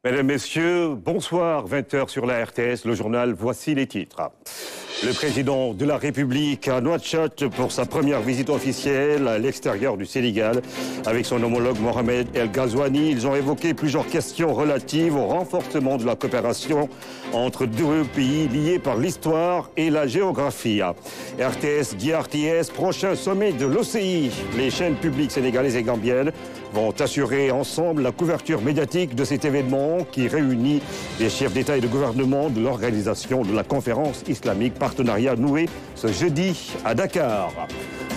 Mesdames, Messieurs, bonsoir, 20h sur la RTS, le journal, voici les titres. Le président de la République à Nouakchott pour sa première visite officielle à l'extérieur du Sénégal avec son homologue Mohamed El Ghazouani. Ils ont évoqué plusieurs questions relatives au renforcement de la coopération entre deux pays liés par l'histoire et la géographie. RTS dit RTS, prochain sommet de l'OCI. Les chaînes publiques sénégalaises et gambiennes vont assurer ensemble la couverture médiatique de cet événement qui réunit les chefs d'État et de gouvernement de l'organisation de la conférence islamique, partenariat noué ce jeudi à Dakar.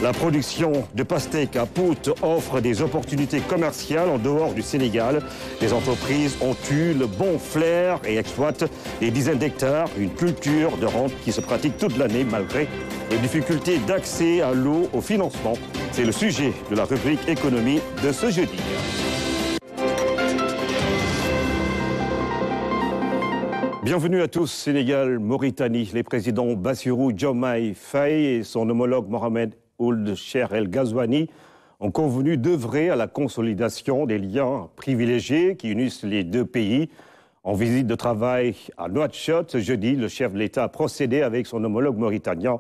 La production de pastèques à Pout offre des opportunités commerciales en dehors du Sénégal. Les entreprises ont eu le bon flair et exploitent des dizaines d'hectares, une culture de rente qui se pratique toute l'année malgré les difficultés d'accès à l'eau, au financement. C'est le sujet de la rubrique économie de ce jeudi. Bienvenue à tous, Sénégal, Mauritanie. Les présidents Bassirou Diomaye Faye et son homologue Mohamed Ould Cheikh El Ghazouani ont convenu d'œuvrer à la consolidation des liens privilégiés qui unissent les deux pays. En visite de travail à Nouakchott, ce jeudi, le chef de l'État a procédé avec son homologue mauritanien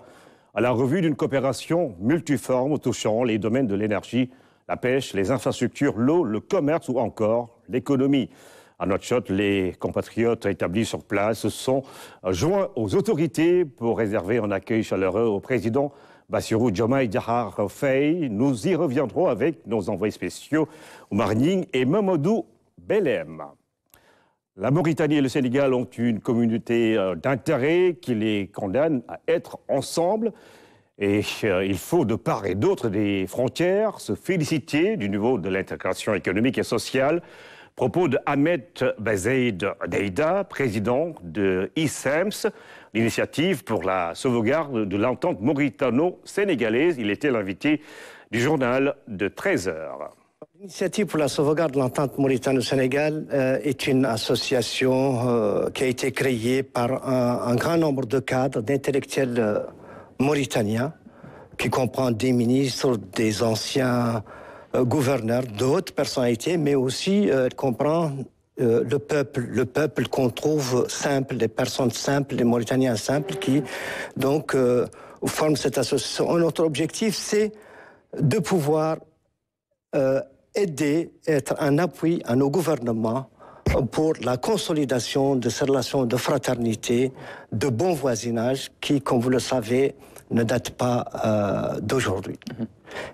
à la revue d'une coopération multiforme touchant les domaines de l'énergie, la pêche, les infrastructures, l'eau, le commerce ou encore l'économie. À Nouakchott, les compatriotes établis sur place se sont joints aux autorités pour réserver un accueil chaleureux au président Bassirou Diomaye Diakhar Faye. Nous y reviendrons avec nos envoyés spéciaux Oumar Ning et Mamadou Belem. La Mauritanie et le Sénégal ont une communauté d'intérêt qui les condamne à être ensemble. Et il faut, de part et d'autre des frontières, se féliciter du niveau de l'intégration économique et sociale. Propos de Ahmed Bazeid Deïda, président de ISEMS, l'initiative pour la sauvegarde de l'entente mauritano-sénégalaise. Il était l'invité du journal de 13h. L'initiative pour la sauvegarde de l'entente Mauritano-Sénégal est une association qui a été créée par un grand nombre de cadres, d'intellectuels mauritaniens, qui comprend des ministres, des anciens gouverneurs, d'autres personnalités, mais aussi elle comprend le peuple qu'on trouve simple, les personnes simples, les Mauritaniens simples qui donc forment cette association. Notre objectif, c'est de pouvoir aider, être un appui à nos gouvernements pour la consolidation de ces relations de fraternité, de bon voisinage qui, comme vous le savez, ne date pas d'aujourd'hui.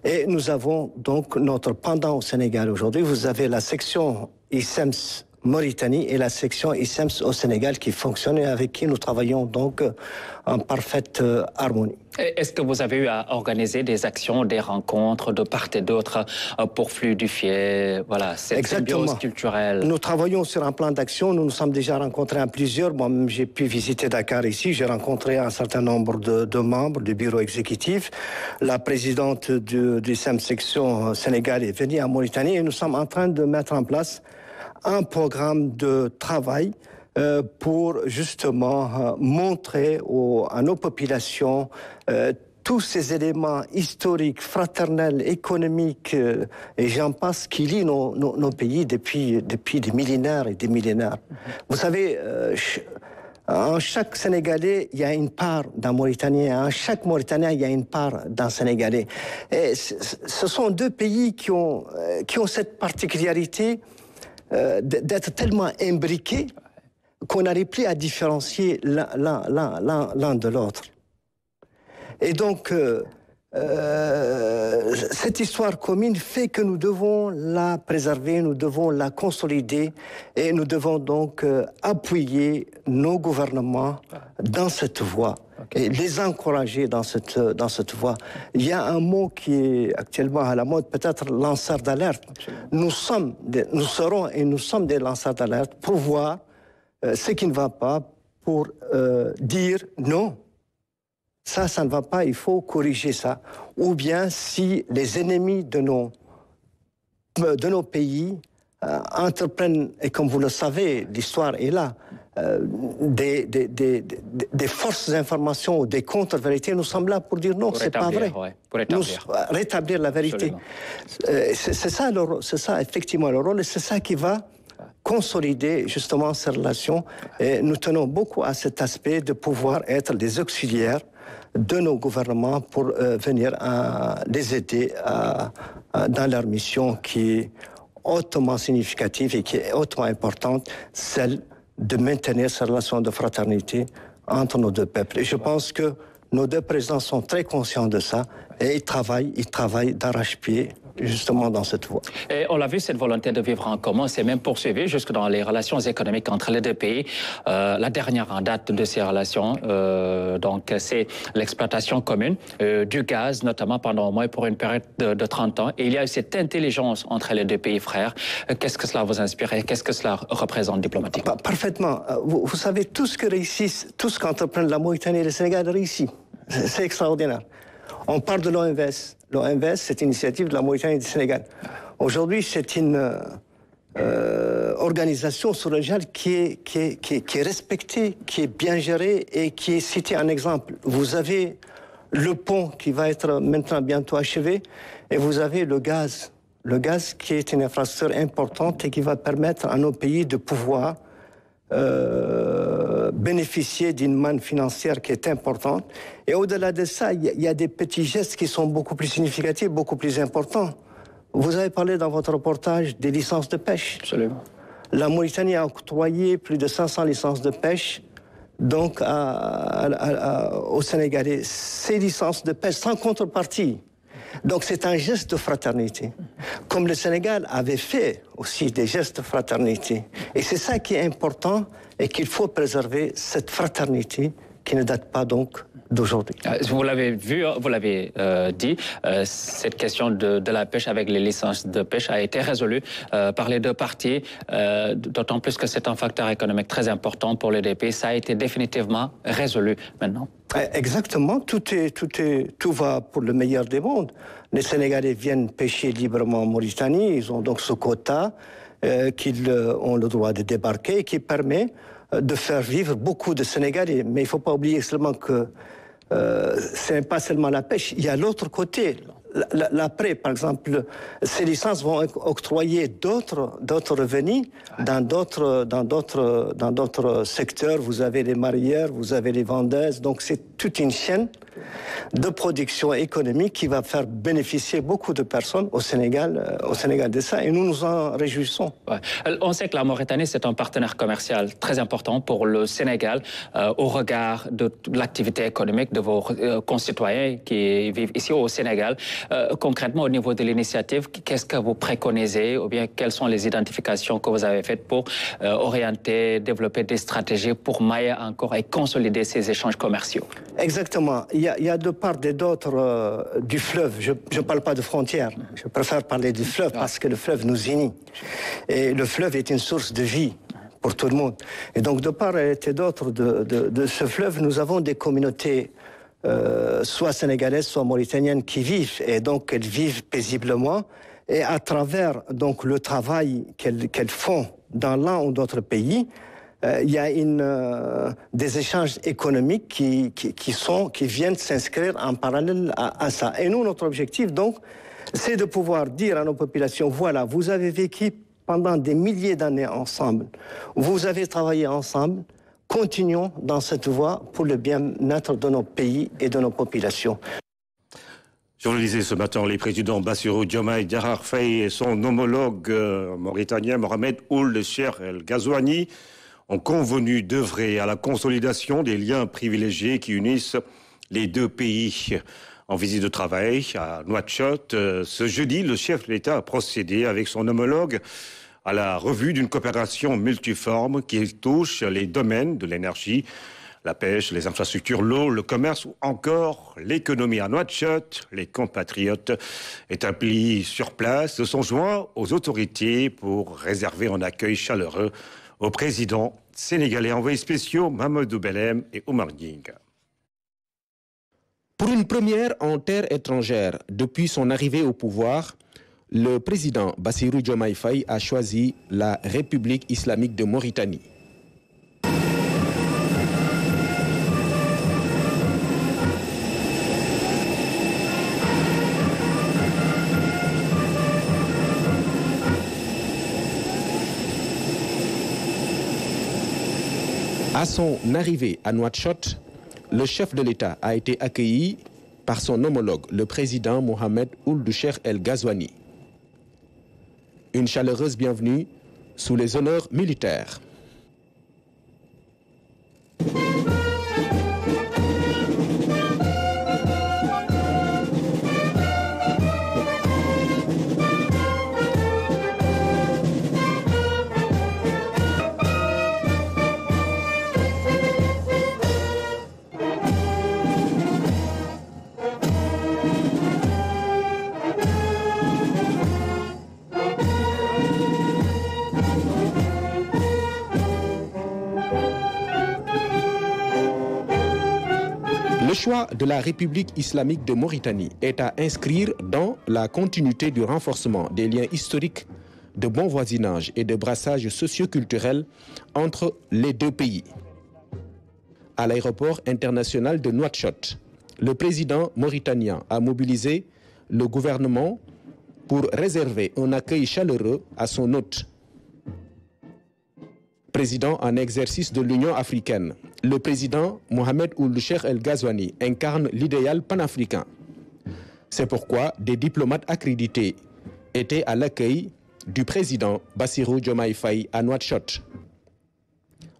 Et nous avons donc notre pendant au Sénégal aujourd'hui. Vous avez la section ISEMS Mauritanie et la section ISEMS au Sénégal qui fonctionne et avec qui nous travaillons donc en parfaite harmonie. Est-ce que vous avez eu à organiser des actions, des rencontres de part et d'autre pour fluidifier cette symbiose culturelle? Nous travaillons sur un plan d'action. Nous nous sommes déjà rencontrés à plusieurs. Moi-même, j'ai pu visiter Dakar ici. J'ai rencontré un certain nombre de membres du bureau exécutif. La présidente du SEM section Sénégal est venue à Mauritanie et nous sommes en train de mettre en place un programme de travail pour justement montrer à nos populations tous ces éléments historiques, fraternels, économiques, et j'en passe, qui lient nos pays depuis des millénaires et des millénaires. Vous savez, en chaque Sénégalais, il y a une part d'un Mauritanien. En chaque Mauritanien, il y a une part d'un Sénégalais. Et ce sont deux pays qui ont cette particularité d'être tellement imbriqués qu'on n'arrive plus à différencier l'un de l'autre. Et donc, cette histoire commune fait que nous devons la préserver, nous devons la consolider et nous devons donc appuyer nos gouvernements dans cette voie et les encourager dans cette voie. Il y a un mot qui est actuellement à la mode, peut-être lanceur d'alerte. Nous sommes des lanceurs d'alerte pour voir ce qui ne va pas, pour dire non. Ça ne va pas, il faut corriger ça. Ou bien si les ennemis de nos pays entreprennent, et comme vous le savez, l'histoire est là, des fausses informations ou des contre-vérités, nous sommes là pour dire non, c'est pas vrai. Ouais, pour rétablir. Rétablir la vérité. C'est ça effectivement le rôle, et c'est ça qui va consolider justement ces relations. Et nous tenons beaucoup à cet aspect de pouvoir être des auxiliaires de nos gouvernements pour venir les aider dans leur mission qui est hautement significative et qui est hautement importante, celle de maintenir ces relations de fraternité entre nos deux peuples. Et je pense que nos deux présidents sont très conscients de ça et ils travaillent d'arrache-pied justement dans cette voie. Et on l'a vu, cette volonté de vivre en commun s'est même poursuivie jusque dans les relations économiques entre les deux pays. La dernière en date de ces relations, donc c'est l'exploitation commune du gaz, notamment pendant au moins pour une période de 30 ans. Et il y a eu cette intelligence entre les deux pays frères. Qu'est-ce que cela vous inspire et qu'est-ce que cela représente diplomatiquement? Parfaitement. Vous savez, tout ce qu'entreprennent la Mauritanie et le Sénégal réussit. C'est extraordinaire. On parle de l'OMVS. L'OMVS, c'est une initiative de la Mauritanie et du Sénégal. Aujourd'hui, c'est une organisation sous-régionale qui est respectée, qui est bien gérée et qui est citée en exemple. Vous avez le pont qui va être maintenant bientôt achevé et vous avez le gaz. Le gaz qui est une infrastructure importante et qui va permettre à nos pays de pouvoir bénéficier d'une manne financière qui est importante. Et au-delà de ça, il y a des petits gestes qui sont beaucoup plus significatifs, beaucoup plus importants. Vous avez parlé dans votre reportage des licences de pêche. Absolument. La Mauritanie a octroyé plus de 500 licences de pêche donc aux Sénégalais. Ces licences de pêche sans contrepartie. Donc c'est un geste de fraternité. Comme le Sénégal avait fait aussi des gestes de fraternité. Et c'est ça qui est important et qu'il faut préserver, cette fraternité qui ne date pas donc d'aujourd'hui. Vous l'avez vu, vous l'avez dit, cette question de la pêche avec les licences de pêche a été résolue par les deux parties, d'autant plus que c'est un facteur économique très important pour les deux pays. Ça a été définitivement résolu maintenant. Exactement, tout va pour le meilleur des mondes. Les Sénégalais viennent pêcher librement en Mauritanie, ils ont donc ce quota qu'ils ont le droit de débarquer, qui permet de faire vivre beaucoup de Sénégalais. Mais il ne faut pas oublier seulement que ce n'est pas seulement la pêche, il y a l'autre côté. L'après, par exemple, ces licences vont octroyer d'autres revenus dans d'autres secteurs. Vous avez les mareyeurs, vous avez les vendeuses. Donc c'est toute une chaîne de production économique qui va faire bénéficier beaucoup de personnes au Sénégal de ça. Et nous nous en réjouissons. Ouais. On sait que la Mauritanie, c'est un partenaire commercial très important pour le Sénégal au regard de l'activité économique de vos concitoyens qui vivent ici au Sénégal. Concrètement, au niveau de l'initiative, qu'est-ce que vous préconisez ou bien quelles sont les identifications que vous avez faites pour orienter, développer des stratégies pour mailler encore et consolider ces échanges commerciaux? Exactement. Il y a de part et d'autre du fleuve. Je ne parle pas de frontières. Je préfère parler du fleuve parce que le fleuve nous unit. Et le fleuve est une source de vie pour tout le monde. Et donc, de part et d'autre de ce fleuve, nous avons des communautés soit sénégalaises, soit mauritaniennes qui vivent. Et donc, elles vivent paisiblement. Et à travers donc, le travail qu'elles font dans l'un ou d'autres pays, il y a des échanges économiques qui viennent s'inscrire en parallèle à ça. Et nous, notre objectif, donc, c'est de pouvoir dire à nos populations, voilà, vous avez vécu pendant des milliers d'années ensemble, vous avez travaillé ensemble, continuons dans cette voie pour le bien-être de nos pays et de nos populations. Je vous le disais ce matin, les présidents Bassirou Diomaye Diakhar Faye et son homologue mauritanien Mohamed Ould Cheikh El Ghazouani ont convenu d'œuvrer à la consolidation des liens privilégiés qui unissent les deux pays. En visite de travail à Nouakchott, ce jeudi, le chef de l'État a procédé avec son homologue à la revue d'une coopération multiforme qui touche les domaines de l'énergie, la pêche, les infrastructures, l'eau, le commerce ou encore l'économie. À Nouakchott, les compatriotes établis sur place se sont joints aux autorités pour réserver un accueil chaleureux aux présidents sénégalais envoyés spéciaux Mamadou Belem et Oumar Gning. Pour une première en terre étrangère, depuis son arrivée au pouvoir, le président Bassirou Diomaye Faye a choisi la République islamique de Mauritanie. À son arrivée à Nouakchott, le chef de l'État a été accueilli par son homologue, le président Mohamed Ould Cheikh El Ghazouani. Une chaleureuse bienvenue sous les honneurs militaires. Le choix de la République islamique de Mauritanie est à inscrire dans la continuité du renforcement des liens historiques de bon voisinage et de brassage socio-culturel entre les deux pays. À l'aéroport international de Nouakchott, le président mauritanien a mobilisé le gouvernement pour réserver un accueil chaleureux à son hôte. Président en exercice de l'Union africaine, le président Mohamed Ould Cheikh El Ghazouani incarne l'idéal panafricain. C'est pourquoi des diplomates accrédités étaient à l'accueil du président Bassirou Diomaye Faye à Nouakchott.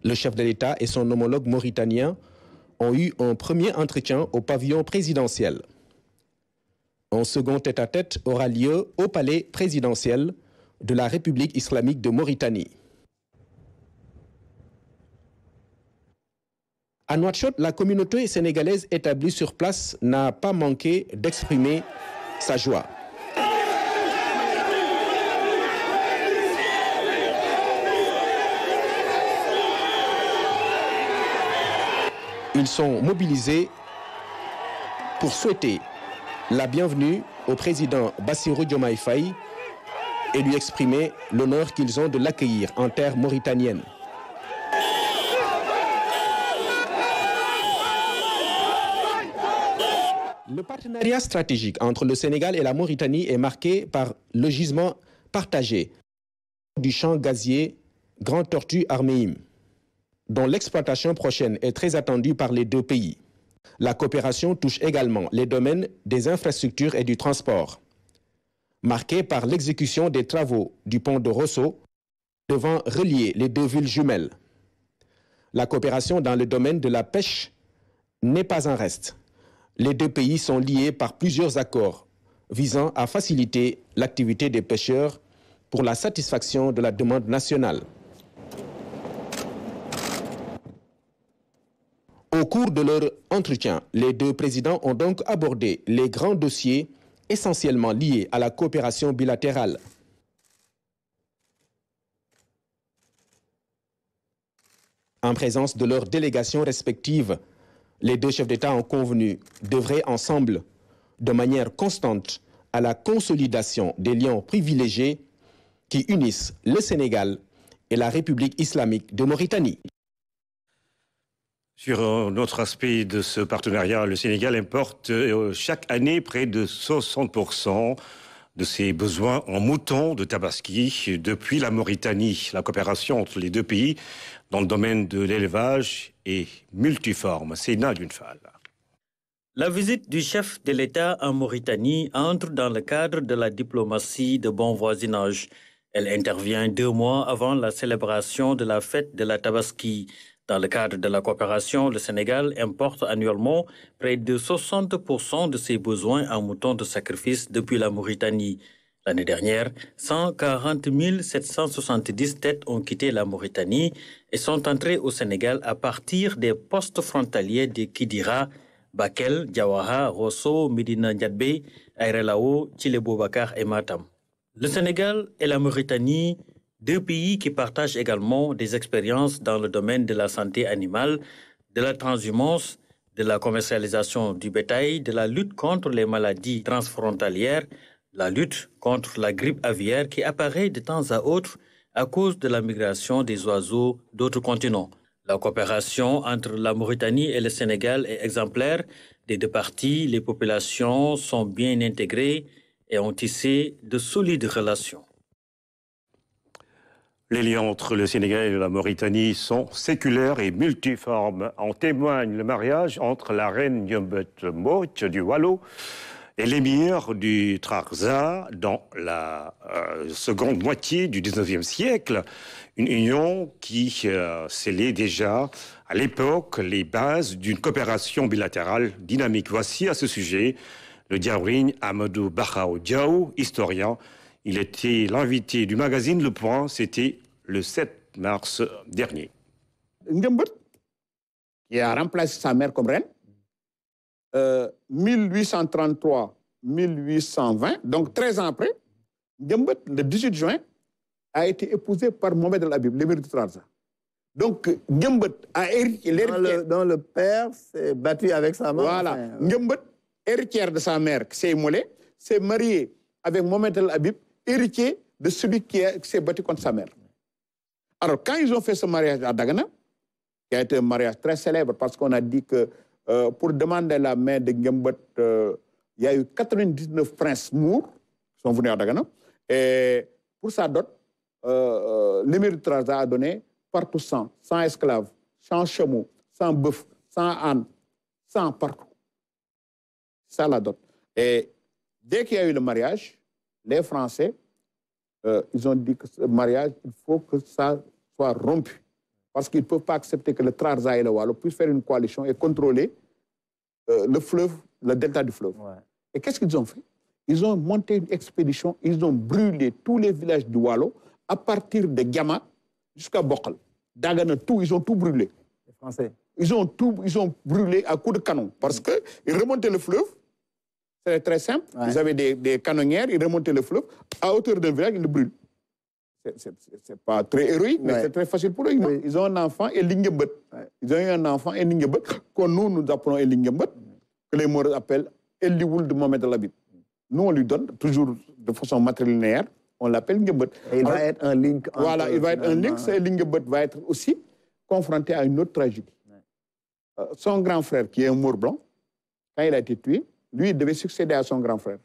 Le chef de l'État et son homologue mauritanien ont eu un premier entretien au pavillon présidentiel. Un second tête-à-tête aura lieu au palais présidentiel de la République islamique de Mauritanie. À Nouakchott, la communauté sénégalaise établie sur place n'a pas manqué d'exprimer sa joie. Ils sont mobilisés pour souhaiter la bienvenue au président Bassirou Diomaye Faye et lui exprimer l'honneur qu'ils ont de l'accueillir en terre mauritanienne. Le partenariat stratégique entre le Sénégal et la Mauritanie est marqué par le gisement partagé du champ gazier Grand Tortue Arméim, dont l'exploitation prochaine est très attendue par les deux pays. La coopération touche également les domaines des infrastructures et du transport, marqués par l'exécution des travaux du pont de Rosso devant relier les deux villes jumelles. La coopération dans le domaine de la pêche n'est pas en reste. Les deux pays sont liés par plusieurs accords visant à faciliter l'activité des pêcheurs pour la satisfaction de la demande nationale. Au cours de leur entretien, les deux présidents ont donc abordé les grands dossiers essentiellement liés à la coopération bilatérale. En présence de leurs délégations respectives, les deux chefs d'État ont convenu d'œuvrer ensemble de manière constante à la consolidation des liens privilégiés qui unissent le Sénégal et la République islamique de Mauritanie. Sur un autre aspect de ce partenariat, le Sénégal importe chaque année près de 60% de ses besoins en moutons de Tabaski depuis la Mauritanie. La coopération entre les deux pays dans le domaine de l'élevage est multiforme. C'est Nadia Fall. La visite du chef de l'État en Mauritanie entre dans le cadre de la diplomatie de bon voisinage. Elle intervient 2 mois avant la célébration de la fête de la Tabaski. Dans le cadre de la coopération, le Sénégal importe annuellement près de 60% de ses besoins en moutons de sacrifice depuis la Mauritanie. L'année dernière, 140 770 têtes ont quitté la Mauritanie et sont entrées au Sénégal à partir des postes frontaliers de Kidira, Bakel, Diawaha, Rosso, Medina Ndiadbé, Aérelao, Thillé-Boubacar et Matam. Le Sénégal et la Mauritanie, 2 pays qui partagent également des expériences dans le domaine de la santé animale, de la transhumance, de la commercialisation du bétail, de la lutte contre les maladies transfrontalières, la lutte contre la grippe aviaire qui apparaît de temps à autre à cause de la migration des oiseaux d'autres continents. La coopération entre la Mauritanie et le Sénégal est exemplaire. Des 2 parties, les populations sont bien intégrées et ont tissé de solides relations. Les liens entre le Sénégal et la Mauritanie sont séculaires et multiformes. En témoigne le mariage entre la reine Ndiembet Mbodj du Waalo et l'émir du Trarza dans la seconde moitié du 19e siècle. Une union qui scellait déjà à l'époque les bases d'une coopération bilatérale dynamique. Voici à ce sujet le Diawrigne Amadou Bakao Diaw, historien. Il était l'invité du magazine Le Point, c'était le 7 mars dernier. Ndiembet, qui a remplacé sa mère comme reine, 1833-1820, donc 13 ans après, Ndiembet, le 18 juin, a été épousé par Mohamed El Habib, l'émir du Trarza. Donc, Ndiembet a hérité l'héritière. Dont le père s'est battu avec sa mère. Voilà. Ndiembet, héritière de sa mère, Sey Molé, s'est marié avec Mohamed El Habib, héritier de celui qui s'est battu contre sa mère. Alors, quand ils ont fait ce mariage à Dagana, qui a été un mariage très célèbre, parce qu'on a dit que pour demander la main de Ndiembet, il y a eu 99 princes mours qui sont venus à Dagana. Et pour sa dot, l'émir du Trarza a donné partout 100 esclaves, 100 chameaux, 100 bœufs, 100 ânes, 100 partout. C'est ça la dot. Et dès qu'il y a eu le mariage, les Français, ils ont dit que ce mariage, il faut que ça soit rompu. Parce qu'ils ne peuvent pas accepter que le Trarza et le Waalo puissent faire une coalition et contrôler le fleuve, le delta du fleuve. Ouais. Et qu'est-ce qu'ils ont fait? Ils ont monté une expédition, ils ont brûlé tous les villages du Waalo, à partir de Gama jusqu'à Bokal. Dagana, tout, ils ont tout brûlé. Les Français. Ils ont brûlé à coups de canon. Parce qu'ils remontaient le fleuve, c'est très simple. Ouais. Ils avaient des canonnières, ils remontaient le fleuve, à hauteur d'un village, ils le brûlent. C'est pas très héroïque, mais c'est très facile pour eux. Oui. Ils ont un enfant, Elingebet. Ouais. Ils ont eu un enfant, Elingebet, que nous appelons Elingebet, que les Maures appellent Eliwoul de Mohamed El Habib. Nous, on lui donne, toujours de façon matrilinéaire, on l'appelle Ngebet. Et il va être un link. Voilà, il va être un link. Et Elingebet va être aussi confronté à une autre tragédie. Ouais. Son grand frère, qui est un Maure blanc, quand il a été tué, lui, il devait succéder à son grand frère.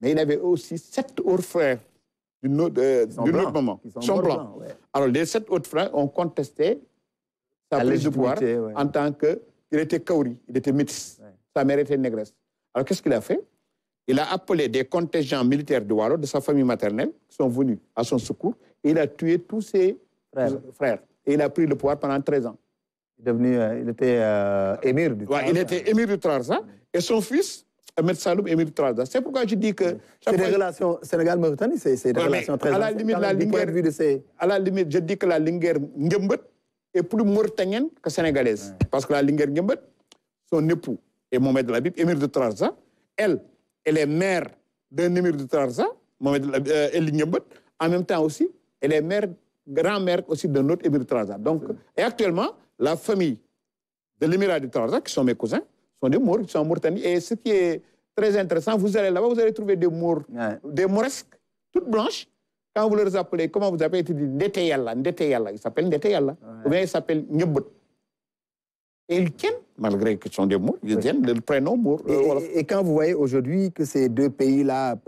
Mais il avait aussi 7 autres frères d'une autre maman. Son blanc. Ouais. Alors, les 7 autres frères ont contesté sa prise de pouvoir en tant qu'il était Kauri, il était métis. Ouais. Sa mère était négresse. Alors, qu'est-ce qu'il a fait? Il a appelé des contingents militaires de Waalo, de sa famille maternelle, qui sont venus à son secours, et il a tué tous ses frères. Et il a pris le pouvoir pendant 13 ans. Il était émir du Trarza. Ouais, il était émir du Trarza, et son fils, Ahmed Saloum, émir du Trarza. C'est pourquoi je dis que... C'est des relations Sénégal-Mauritanie, c'est des relations très anciennes. À la limite, je dis que la Linguère Ndiembet est plus mauritanienne que sénégalaise. Ouais. Parce que la Linguère Ndiembet, son époux est Mohamed El Habib, émir du Trarza. Elle est mère d'un émir du Trarza, Mohamed El Ndiembet. En même temps aussi, elle est grand-mère aussi d'un autre émir du Trarza. Donc, et actuellement, la famille de l'émirat du Trarza, qui sont mes cousins, sont des Maures, qui sont en Mauritanie. Et ce qui est très intéressant, vous allez là-bas, vous allez trouver des Maures, des Mauresques, toutes blanches. Quand vous les appelez, comment vous appelez, ils disent Ndete Yalla. Ils s'appellent Ndete Yalla. Ou bien ils s'appellent Ndiembet. Et ils tiennent, malgré qu'ils sont des Maures, ils tiennent le prénom Maure. Et quand vous voyez aujourd'hui que ces deux pays-là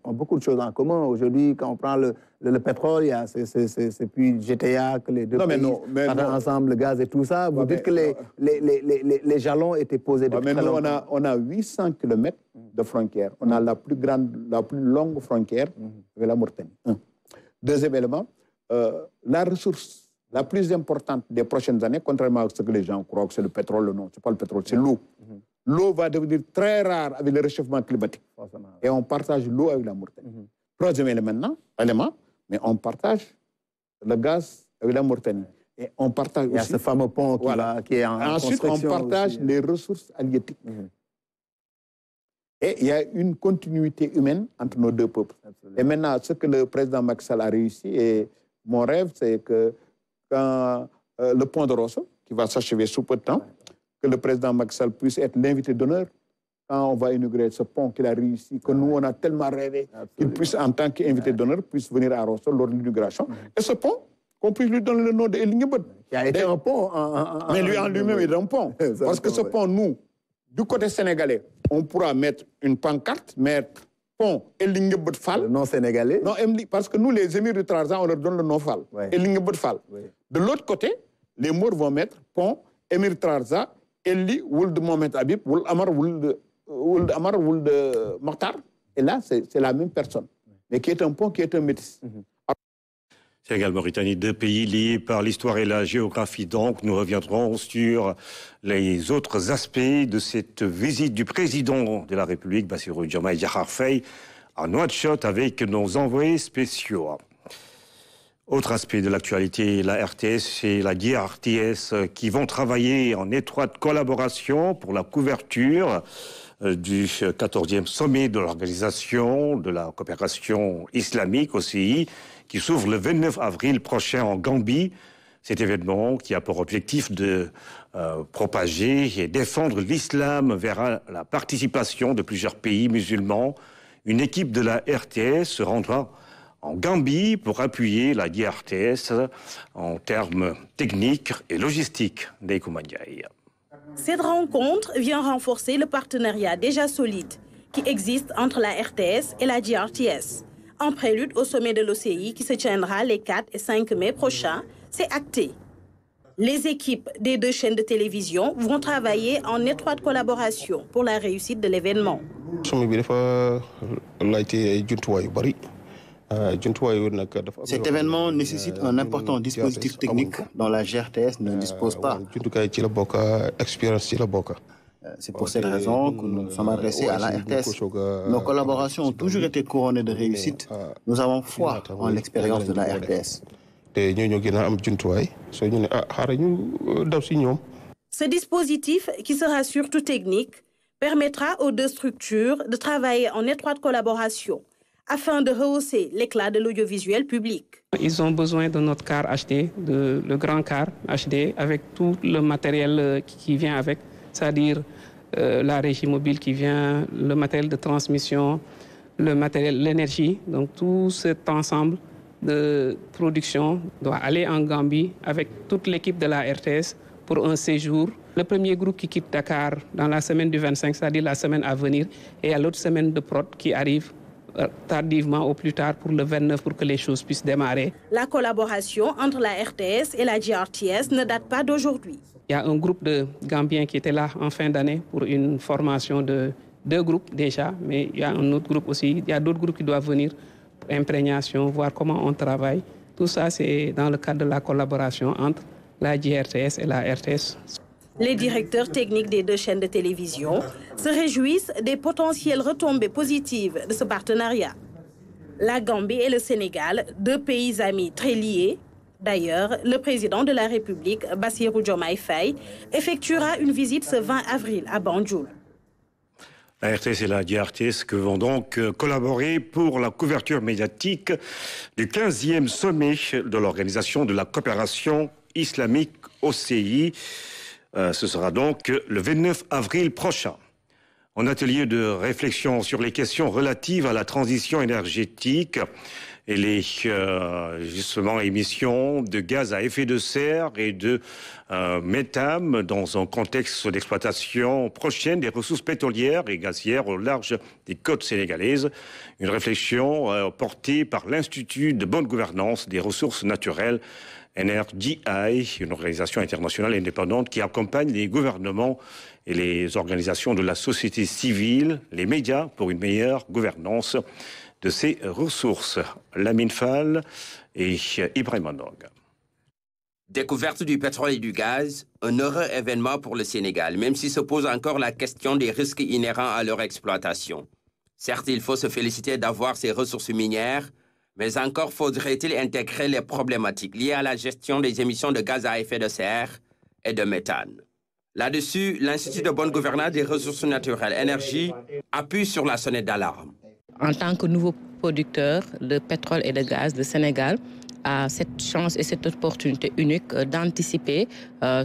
ont beaucoup de choses en commun, aujourd'hui, quand on prend le pétrole, c'est puis GTA que les deux pays partagent ensemble, le gaz et tout ça. Vous dites que les jalons étaient posés depuis très longtemps. On a 800 km de frontières. On a la plus longue frontière avec la Mauritanie. Deuxième élément, la ressource la plus importante des prochaines années, contrairement à ce que les gens croient que c'est le pétrole, non, ce n'est pas le pétrole, c'est l'eau. L'eau va devenir très rare avec le réchauffement climatique. Et on partage l'eau avec la Mauritanie. Troisième élément, mais on partage le gaz avec la Mauritanie. Et on partage aussi... Il y a ce fameux pont qui est en Ensuite, on partage aussi les ressources halieutiques. Et il y a une continuité humaine entre nos deux peuples. Absolument. Et maintenant, ce que le président Macky Sall a réussi, et mon rêve, c'est que quand le pont de Rosso, qui va s'achever sous peu de temps, que le président Macky Sall puisse être l'invité d'honneur quand on va inaugurer ce pont qu'il a réussi, que nous, on a tellement rêvé qu'il puisse, en tant qu'invité d'honneur, puisse venir à Rosso lors de l'inauguration. Et ce pont, qu'on puisse lui donner le nom de Elingebet. Qui a été un pont. Mais lui, en lui-même, il est un pont. Parce que ce pont, nous, du côté sénégalais, on pourra mettre une pancarte, mettre pont Elingebet Fall. Le nom sénégalais. Non, parce que nous, les émirs du Trarza, on leur donne le nom Fall. Ouais. Elingebet Fall. Ouais. De l'autre côté, les Maures vont mettre pont Émir Trarza, Eli, Would Mohamed Habib, Would Amar, Would Mokhtar. Et là, c'est la même personne. Mais qui est un pont, qui est un métis. Sénégal-Mauritanie, deux pays liés par l'histoire et la géographie. Donc, nous reviendrons sur les autres aspects de cette visite du président de la République, Bassirou Diomaye Diakhar Faye, à Nouakchott avec nos envoyés spéciaux. Autre aspect de l'actualité, la RTS et la DRTS qui vont travailler en étroite collaboration pour la couverture du 14e sommet de l'Organisation de la coopération islamique, OCI, qui s'ouvre le 29 avril prochain en Gambie. Cet événement qui a pour objectif de propager et défendre l'islam vers la participation de plusieurs pays musulmans. Une équipe de la RTS se rendra en Gambie pour appuyer la DRTS en termes techniques et logistiques. Cette rencontre vient renforcer le partenariat déjà solide qui existe entre la RTS et la DRTS. En prélude au sommet de l'OCI qui se tiendra les 4 et 5 mai prochains, c'est acté. Les équipes des deux chaînes de télévision vont travailler en étroite collaboration pour la réussite de l'événement. Cet événement nécessite un important dispositif technique dont la GRTS ne dispose pas. C'est pour cette raison que nous nous sommes adressés à la RTS. Nos collaborations ont toujours été couronnées de réussite. Nous avons foi en l'expérience de la RTS. Ce dispositif, qui sera surtout technique, permettra aux deux structures de travailler en étroite collaboration afin de rehausser l'éclat de l'audiovisuel public. Ils ont besoin de notre car HD, le grand car HD, avec tout le matériel qui vient avec, c'est-à-dire la régie mobile qui vient, le matériel de transmission, le matériel, l'énergie. Donc tout cet ensemble de production doit aller en Gambie avec toute l'équipe de la RTS pour un séjour. Le premier groupe qui quitte Dakar dans la semaine du 25, c'est-à-dire la semaine à venir, et à l'autre semaine de prod qui arrive tardivement au plus tard pour le 29 pour que les choses puissent démarrer. La collaboration entre la RTS et la GRTS ne date pas d'aujourd'hui. Il y a un groupe de Gambiens qui était là en fin d'année pour une formation de 2 groupes déjà, mais il y a un autre groupe aussi. Il y a d'autres groupes qui doivent venir pour imprégnation, voir comment on travaille. Tout ça, c'est dans le cadre de la collaboration entre la GRTS et la RTS. Les directeurs techniques des deux chaînes de télévision se réjouissent des potentielles retombées positives de ce partenariat. La Gambie et le Sénégal, deux pays amis très liés. D'ailleurs, le président de la République, Bassirou Diomaye Faye, effectuera une visite ce 20 avril à Banjul. La RTS et la DRTS que vont donc collaborer pour la couverture médiatique du 15e sommet de l'Organisation de la coopération islamique OCI. Ce sera donc le 29 avril prochain. En atelier de réflexion sur les questions relatives à la transition énergétique et les justement émissions de gaz à effet de serre et de méthane dans un contexte d'exploitation prochaine des ressources pétrolières et gazières au large des côtes sénégalaises. Une réflexion portée par l'Institut de bonne gouvernance des ressources naturelles, NRDI, une organisation internationale indépendante qui accompagne les gouvernements et les organisations de la société civile, les médias pour une meilleure gouvernance de ces ressources. Lamine Fall et Ibrahim Andong. Découverte du pétrole et du gaz, un heureux événement pour le Sénégal, même si se pose encore la question des risques inhérents à leur exploitation. Certes, il faut se féliciter d'avoir ces ressources minières, mais encore faudrait-il intégrer les problématiques liées à la gestion des émissions de gaz à effet de serre et de méthane. Là-dessus, l'Institut de bonne gouvernance des ressources naturelles, énergie, appuie sur la sonnette d'alarme. En tant que nouveau producteur de pétrole et de gaz, le Sénégal a cette chance et cette opportunité unique d'anticiper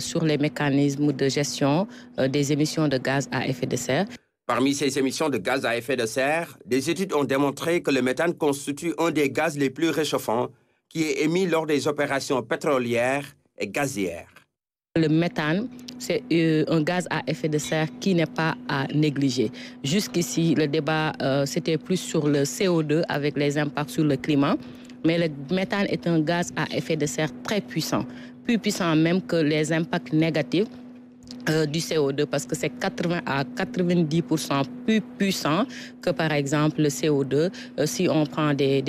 sur les mécanismes de gestion des émissions de gaz à effet de serre. Parmi ces émissions de gaz à effet de serre, des études ont démontré que le méthane constitue un des gaz les plus réchauffants qui est émis lors des opérations pétrolières et gazières. Le méthane c'est un gaz à effet de serre qui n'est pas à négliger. Jusqu'ici, le débat, c'était plus sur le CO2 avec les impacts sur le climat. Mais le méthane est un gaz à effet de serre très puissant, plus puissant même que les impacts négatifs du CO2, parce que c'est 80 à 90% plus puissant que, par exemple, le CO2 si on prend des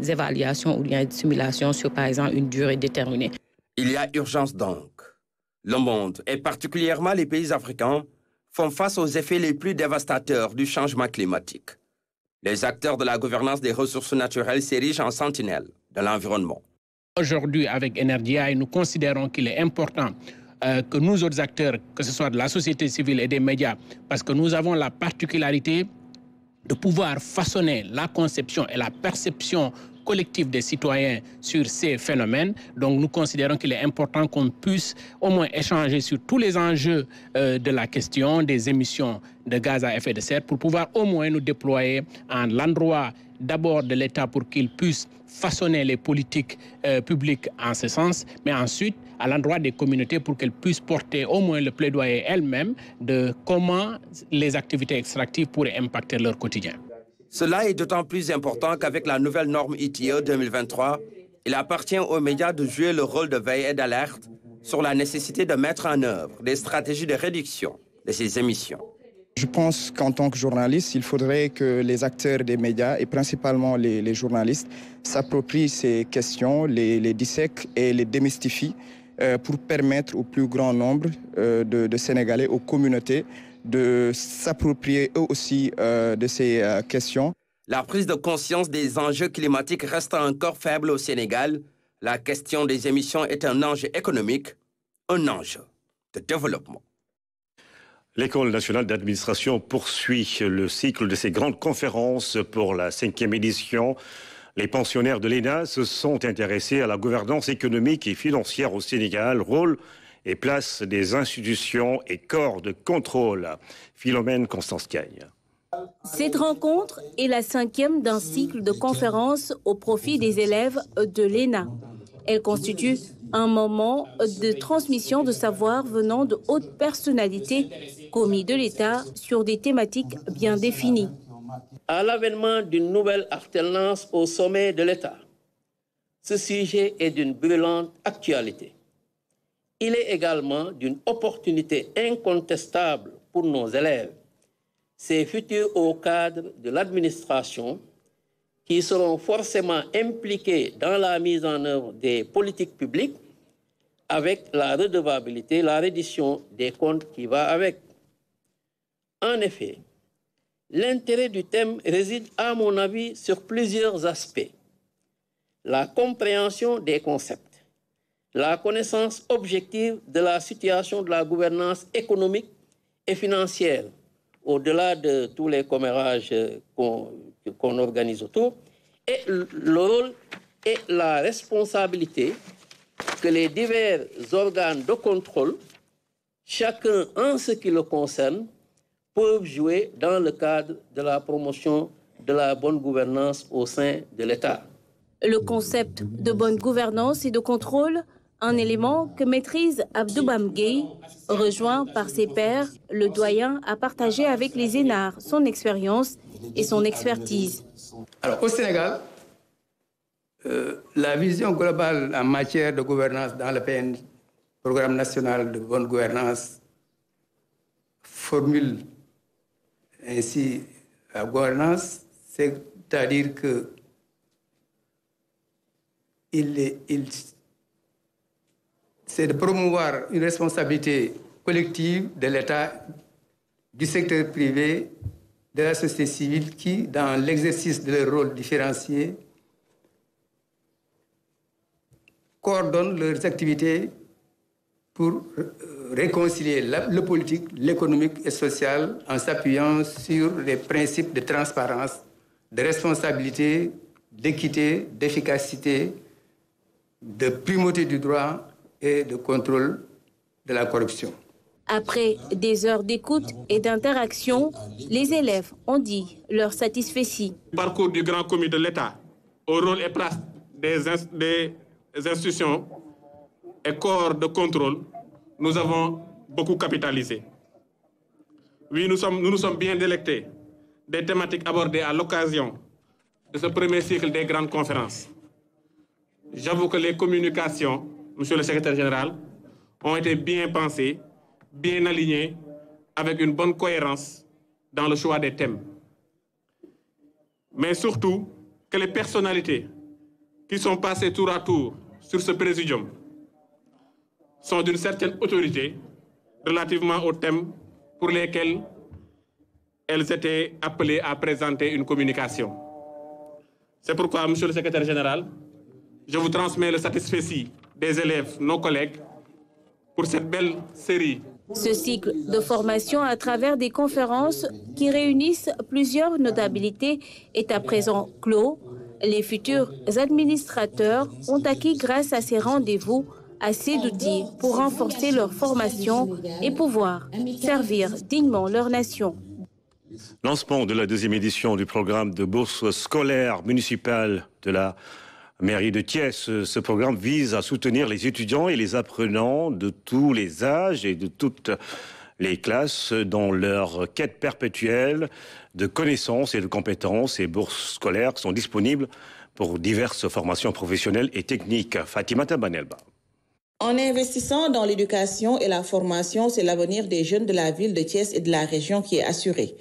évaluations ou des simulations sur, par exemple, une durée déterminée. Il y a urgence donc. Le monde, et particulièrement les pays africains, font face aux effets les plus dévastateurs du changement climatique. Les acteurs de la gouvernance des ressources naturelles s'érigent en sentinelles de l'environnement. Aujourd'hui, avec Energia, nous considérons qu'il est important que nous autres acteurs, que ce soit de la société civile et des médias, parce que nous avons la particularité de pouvoir façonner la conception et la perception collective des citoyens sur ces phénomènes. Donc nous considérons qu'il est important qu'on puisse au moins échanger sur tous les enjeux de la question des émissions de gaz à effet de serre pour pouvoir au moins nous déployer en l'endroit d'abord de l'État pour qu'il puisse façonner les politiques publiques en ce sens, mais ensuite à l'endroit des communautés pour qu'elles puissent porter au moins le plaidoyer elles-mêmes de comment les activités extractives pourraient impacter leur quotidien. Cela est d'autant plus important qu'avec la nouvelle norme ITIE 2023, il appartient aux médias de jouer le rôle de veille et d'alerte sur la nécessité de mettre en œuvre des stratégies de réduction de ces émissions. Je pense qu'en tant que journaliste, il faudrait que les acteurs des médias, et principalement les journalistes, s'approprient ces questions, les dissèquent et les démystifient pour permettre au plus grand nombre de Sénégalais, aux communautés, de s'approprier eux aussi de ces questions. La prise de conscience des enjeux climatiques reste encore faible au Sénégal. La question des émissions est un enjeu économique, un enjeu de développement. L'École nationale d'administration poursuit le cycle de ses grandes conférences pour la 5e édition. Les pensionnaires de l'ENA se sont intéressés à la gouvernance économique et financière au Sénégal, rôle et place des institutions et corps de contrôle. Philomène Constance-Caille. Cette rencontre est la 5e d'un cycle de conférences au profit des élèves de l'ENA. Elle constitue un moment de transmission de savoir venant de hautes personnalités commis de l'État sur des thématiques bien définies. À l'avènement d'une nouvelle alternance au sommet de l'État, ce sujet est d'une brûlante actualité. Il est également d'une opportunité incontestable pour nos élèves, ces futurs hauts cadres de l'administration, qui seront forcément impliqués dans la mise en œuvre des politiques publiques avec la redevabilité, la reddition des comptes qui va avec. En effet, l'intérêt du thème réside, à mon avis, sur plusieurs aspects. La compréhension des concepts, la connaissance objective de la situation de la gouvernance économique et financière, au-delà de tous les commérages qu'on organise autour, et le rôle et la responsabilité que les divers organes de contrôle, chacun en ce qui le concerne, peuvent jouer dans le cadre de la promotion de la bonne gouvernance au sein de l'État. Le concept de bonne gouvernance et de contrôle, un élément que maîtrise Abdoubam Gueye, rejoint par ses pairs, le doyen a partagé avec les énards son expérience et son expertise. Alors, au Sénégal, la vision globale en matière de gouvernance dans le PN, Programme national de bonne gouvernance, formule ainsi la gouvernance, c'est-à-dire que c'est de promouvoir une responsabilité collective de l'État, du secteur privé, de la société civile qui, dans l'exercice de leur rôle différencié, coordonnent leurs activités pour réconcilier le politique, l'économique et social en s'appuyant sur les principes de transparence, de responsabilité, d'équité, d'efficacité, de primauté du droit et de contrôle de la corruption. Après des heures d'écoute et d'interaction, les élèves ont dit leur satisfecit. Le parcours du grand commis de l'État au rôle et place des institutions et corps de contrôle, nous avons beaucoup capitalisé. Oui, nous nous sommes bien délectés des thématiques abordées à l'occasion de ce premier cycle des grandes conférences. J'avoue que les communications, Monsieur le Secrétaire général, ont été bien pensées, bien alignées, avec une bonne cohérence dans le choix des thèmes. Mais surtout, que les personnalités qui sont passées tour à tour sur ce présidium sont d'une certaine autorité relativement aux thèmes pour lesquels elles étaient appelées à présenter une communication. C'est pourquoi, Monsieur le Secrétaire général, je vous transmets le satisfecit des élèves, nos collègues, pour cette belle série. Ce cycle de formation à travers des conférences qui réunissent plusieurs notabilités est à présent clos. Les futurs administrateurs ont acquis grâce à ces rendez-vous assez d'outils pour renforcer leur formation et pouvoir servir dignement leur nation. Lancement de la deuxième édition du programme de bourse scolaire municipale de la mairie de Thiès. Ce programme vise à soutenir les étudiants et les apprenants de tous les âges et de toutes les classes dans leur quête perpétuelle de connaissances et de compétences. Ces bourses scolaires sont disponibles pour diverses formations professionnelles et techniques. Fatima Tabanelba. En investissant dans l'éducation et la formation, c'est l'avenir des jeunes de la ville de Thiès et de la région qui est assuré.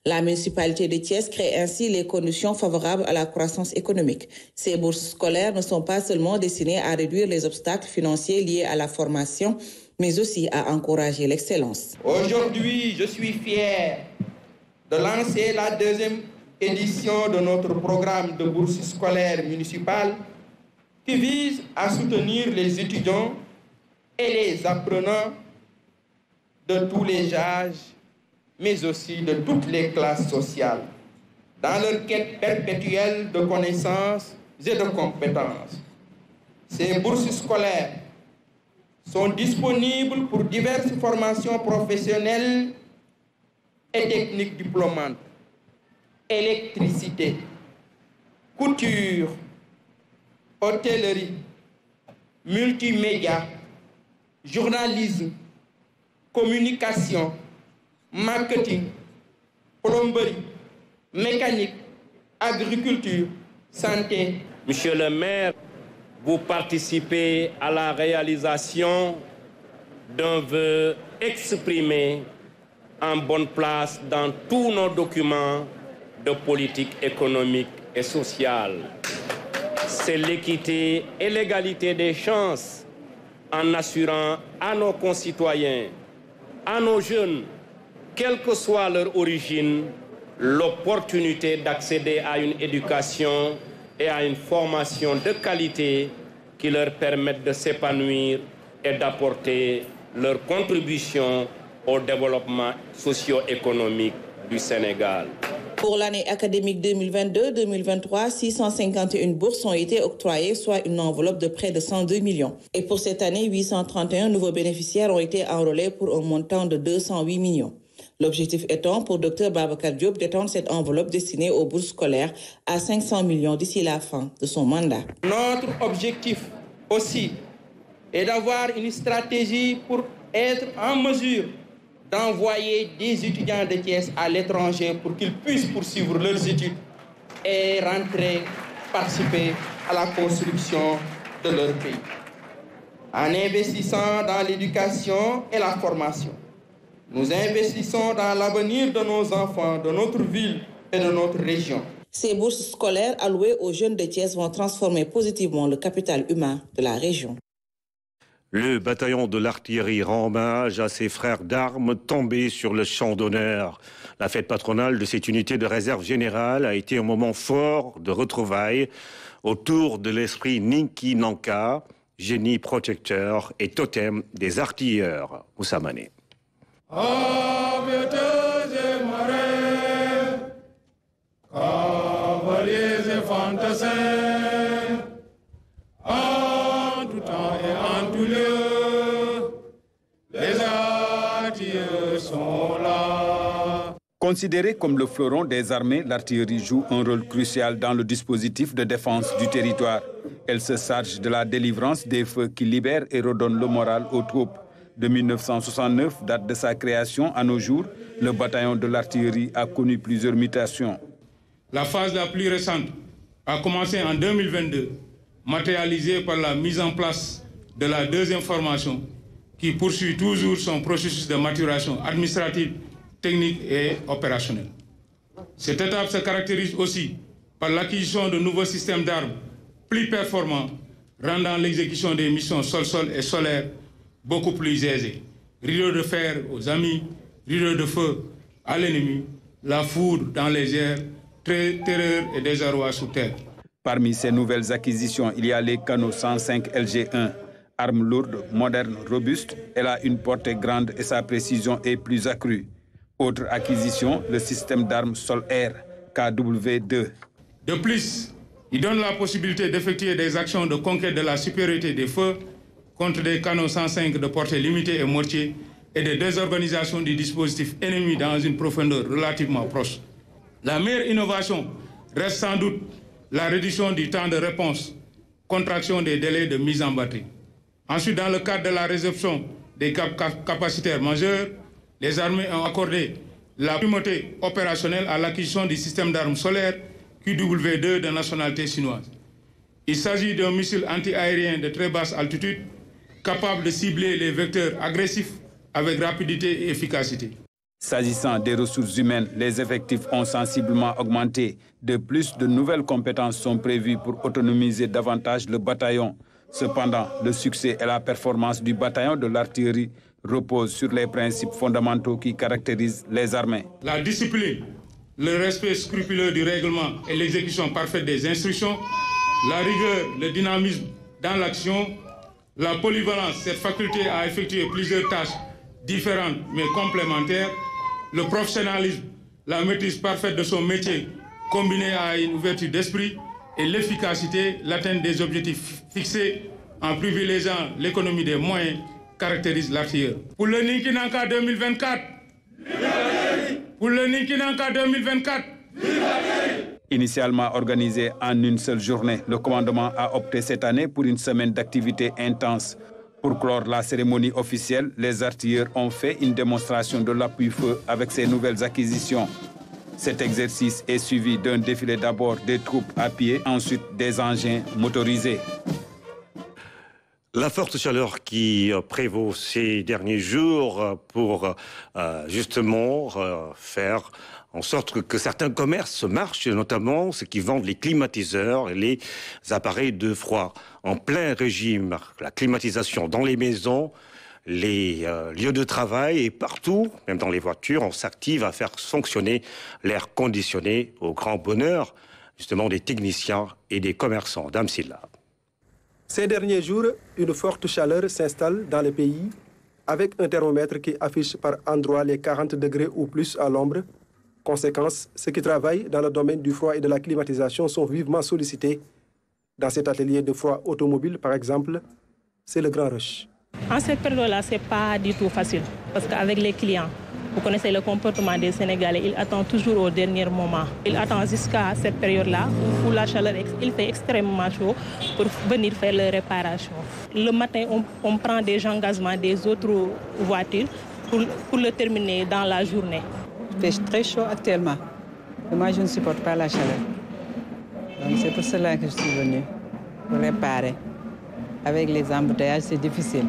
La municipalité de Thiès crée ainsi les conditions favorables à la croissance économique. Ces bourses scolaires ne sont pas seulement destinées à réduire les obstacles financiers liés à la formation, mais aussi à encourager l'excellence. Aujourd'hui, je suis fier de lancer la deuxième édition de notre programme de bourse scolaire municipale qui vise à soutenir les étudiants et les apprenants de tous les âges, mais aussi de toutes les classes sociales, dans leur quête perpétuelle de connaissances et de compétences. Ces bourses scolaires sont disponibles pour diverses formations professionnelles et techniques diplômantes, électricité, couture, hôtellerie, multimédia, journalisme, communication, marketing, plomberie, mécanique, agriculture, santé. Monsieur le maire, vous participez à la réalisation d'un vœu exprimé en bonne place dans tous nos documents de politique économique et sociale. C'est l'équité et l'égalité des chances en assurant à nos concitoyens, à nos jeunes, quelle que soit leur origine, l'opportunité d'accéder à une éducation et à une formation de qualité qui leur permettent de s'épanouir et d'apporter leur contribution au développement socio-économique du Sénégal. Pour l'année académique 2022-2023, 651 bourses ont été octroyées, soit une enveloppe de près de 102 millions. Et pour cette année, 831 nouveaux bénéficiaires ont été enrôlés pour un montant de 208 millions. L'objectif étant pour Dr Babacar Diop d'étendre cette enveloppe destinée aux bourses scolaires à 500 millions d'ici la fin de son mandat. Notre objectif aussi est d'avoir une stratégie pour être en mesure d'envoyer des étudiants de Thiès à l'étranger pour qu'ils puissent poursuivre leurs études et rentrer, participer à la construction de leur pays. En investissant dans l'éducation et la formation, nous investissons dans l'avenir de nos enfants, de notre ville et de notre région. Ces bourses scolaires allouées aux jeunes de Thiès vont transformer positivement le capital humain de la région. Le bataillon de l'artillerie rend hommage à ses frères d'armes tombés sur le champ d'honneur. La fête patronale de cette unité de réserve générale a été un moment fort de retrouvailles autour de l'esprit Ninki Nanka, génie protecteur et totem des artilleurs. Moussa Mané. Cavaliers et fantassins, en tout temps et en tout lieu, les artilleurs sont là. Considérée comme le fleuron des armées, l'artillerie joue un rôle crucial dans le dispositif de défense du territoire. Elle se charge de la délivrance des feux qui libèrent et redonnent le moral aux troupes. De 1969, date de sa création, à nos jours, le bataillon de l'artillerie a connu plusieurs mutations. La phase la plus récente a commencé en 2022, matérialisée par la mise en place de la deuxième formation qui poursuit toujours son processus de maturation administrative, technique et opérationnelle. Cette étape se caractérise aussi par l'acquisition de nouveaux systèmes d'armes plus performants, rendant l'exécution des missions sol-sol et solaire beaucoup plus aisée. Rideau de fer aux amis, rideau de feu à l'ennemi, la foudre dans les airs, terreur et désarroi sous terre. Parmi ces nouvelles acquisitions, il y a les canons 105 LG1, armes lourdes, modernes, robustes. Elle a une portée grande et sa précision est plus accrue. Autre acquisition, le système d'armes sol-air KW2. De plus, il donne la possibilité d'effectuer des actions de conquête de la supériorité des feux contre des canons 105 de portée limitée et mortier et de désorganisation du dispositif ennemi dans une profondeur relativement proche. La meilleure innovation reste sans doute la réduction du temps de réponse, contraction des délais de mise en batterie. Ensuite, dans le cadre de la réception des capacitaires majeurs, les armées ont accordé la primauté opérationnelle à l'acquisition du système d'armes solaires QW2 de nationalité chinoise. Il s'agit d'un missile anti-aérien de très basse altitude capable de cibler les vecteurs agressifs avec rapidité et efficacité. S'agissant des ressources humaines, les effectifs ont sensiblement augmenté. De plus, de nouvelles compétences sont prévues pour autonomiser davantage le bataillon. Cependant, le succès et la performance du bataillon de l'artillerie reposent sur les principes fondamentaux qui caractérisent les armées. La discipline, le respect scrupuleux du règlement et l'exécution parfaite des instructions, la rigueur, le dynamisme dans l'action, la polyvalence, cette faculté à effectuer plusieurs tâches différentes mais complémentaires, le professionnalisme, la maîtrise parfaite de son métier combinée à une ouverture d'esprit et l'efficacité, l'atteinte des objectifs fixés en privilégiant l'économie des moyens caractérise l'artilleur. Pour le Ninkinanka 2024, pour le Ninkinanka 2024, Initialement organisé en une seule journée, le commandement a opté cette année pour une semaine d'activité intense. Pour clore la cérémonie officielle, les artilleurs ont fait une démonstration de l'appui-feu avec ces nouvelles acquisitions. Cet exercice est suivi d'un défilé d'abord des troupes à pied, ensuite des engins motorisés. La forte chaleur qui prévaut ces derniers jours pour justement faire en sorte que certains commerces marchent, notamment ceux qui vendent les climatiseurs et les appareils de froid. En plein régime, la climatisation dans les maisons, les lieux de travail et partout, même dans les voitures, on s'active à faire fonctionner l'air conditionné au grand bonheur justement des techniciens et des commerçants. Dame Silla. Ces derniers jours, une forte chaleur s'installe dans le pays avec un thermomètre qui affiche par endroits les 40 degrés ou plus à l'ombre. Conséquence, ceux qui travaillent dans le domaine du froid et de la climatisation sont vivement sollicités. Dans cet atelier de froid automobile, par exemple, c'est le grand rush. En cette période-là, ce n'est pas du tout facile parce qu'avec les clients, vous connaissez le comportement des Sénégalais, ils attendent toujours au dernier moment. Ils attendent jusqu'à cette période-là où la chaleur, il fait extrêmement chaud pour venir faire les réparations. Le matin, on prend des engagements des autres voitures pour le terminer dans la journée. Il fait très chaud actuellement. Et moi, je ne supporte pas la chaleur. Donc c'est pour cela que je suis venue pour réparer. Avec les embouteillages, c'est difficile.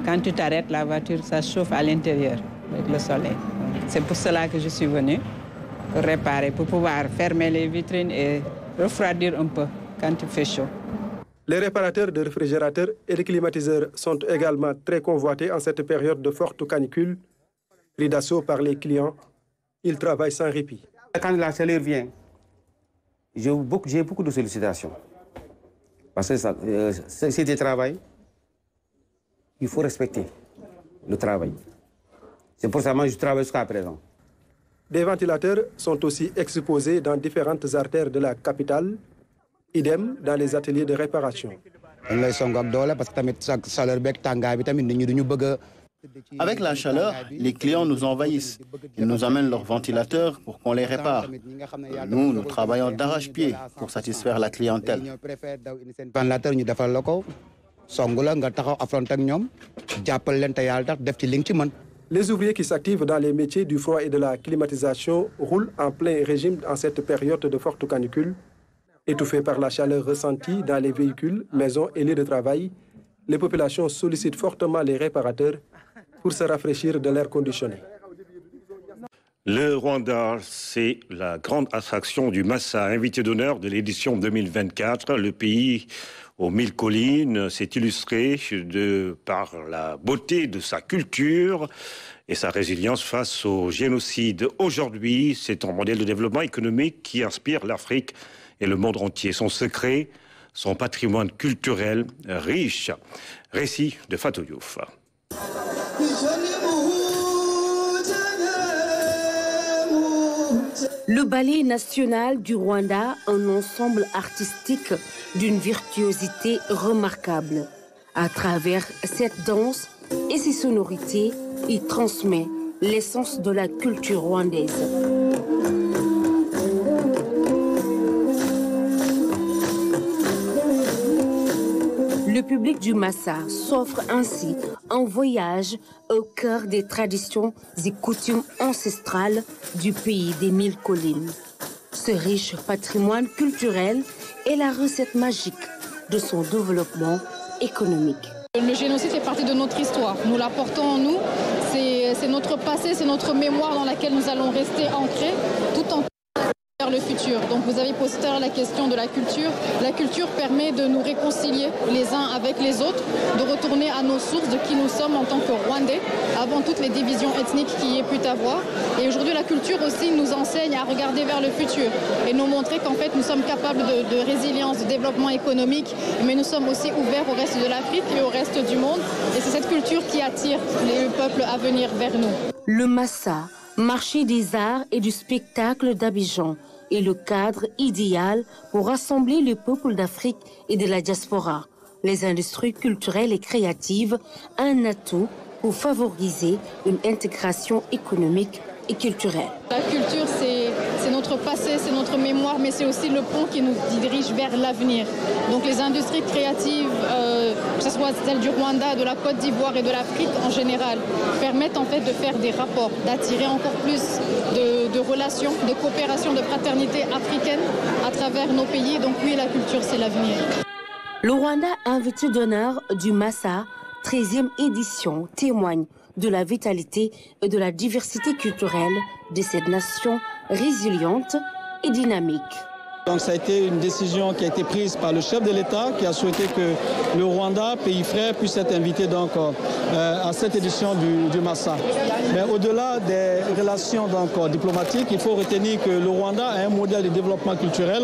Quand tu t'arrêtes, la voiture, ça chauffe à l'intérieur avec le soleil. C'est pour cela que je suis venue pour réparer, pour pouvoir fermer les vitrines et refroidir un peu quand il fait chaud. Les réparateurs de réfrigérateurs et de climatiseurs sont également très convoités en cette période de forte canicule. Pris d'assaut par les clients, ils travaillent sans répit. Quand la chaleur vient, j'ai beaucoup de sollicitations. Parce que c'est du travail, il faut respecter le travail. C'est pour ça que je travaille jusqu'à présent. Des ventilateurs sont aussi exposés dans différentes artères de la capitale, idem dans les ateliers de réparation. Avec la chaleur, les clients nous envahissent. Ils nous amènent leurs ventilateurs pour qu'on les répare. Nous travaillons d'arrache-pied pour satisfaire la clientèle. Les ouvriers qui s'activent dans les métiers du froid et de la climatisation roulent en plein régime en cette période de forte canicule. Étouffés par la chaleur ressentie dans les véhicules, maisons et lieux de travail, les populations sollicitent fortement les réparateurs pour se rafraîchir de l'air conditionné. Le Rwanda, c'est la grande attraction du Massa, invité d'honneur de l'édition 2024. Le pays aux 1000 collines s'est illustré par la beauté de sa culture et sa résilience face au génocide. Aujourd'hui, c'est un modèle de développement économique qui inspire l'Afrique et le monde entier. Son secret, son patrimoine culturel riche. Récit de Fatou Diouf. Le ballet national du Rwanda, un ensemble artistique d'une virtuosité remarquable. À travers cette danse et ses sonorités, il transmet l'essence de la culture rwandaise. Le public du Massa s'offre ainsi un voyage au cœur des traditions et coutumes ancestrales du pays des 1000 collines. Ce riche patrimoine culturel est la recette magique de son développement économique. Le génocide fait partie de notre histoire. Nous la portons en nous. C'est notre passé, c'est notre mémoire dans laquelle nous allons rester ancrés tout en vers le futur. Donc vous avez posé la question de la culture. La culture permet de nous réconcilier les uns avec les autres, de retourner à nos sources de qui nous sommes en tant que Rwandais, avant toutes les divisions ethniques qu'il y ait pu avoir. Et aujourd'hui, la culture aussi nous enseigne à regarder vers le futur et nous montrer qu'en fait, nous sommes capables de résilience, de développement économique, mais nous sommes aussi ouverts au reste de l'Afrique et au reste du monde. Et c'est cette culture qui attire les peuples à venir vers nous. Le Massa, marché des arts et du spectacle d'Abidjan, est le cadre idéal pour rassembler le peuple d'Afrique et de la diaspora. Les industries culturelles et créatives, un atout pour favoriser une intégration économique et culturelle. La culture, c'est notre passé, c'est notre mémoire, mais c'est aussi le pont qui nous dirige vers l'avenir. Donc les industries créatives, que ce soit celles du Rwanda, de la Côte d'Ivoire et de l'Afrique en général, permettent en fait de faire des rapports, d'attirer encore plus de relations, de coopération, de fraternité africaine à travers nos pays. Donc oui, la culture, c'est l'avenir. Le Rwanda, invité d'honneur du Massa, 13e édition, témoigne de la vitalité et de la diversité culturelle de cette nation résiliente et dynamique. Donc ça a été une décision qui a été prise par le chef de l'État qui a souhaité que le Rwanda, pays frère, puisse être invité donc, à cette édition du Massa. Mais au-delà des relations donc, diplomatiques, il faut retenir que le Rwanda a un modèle de développement culturel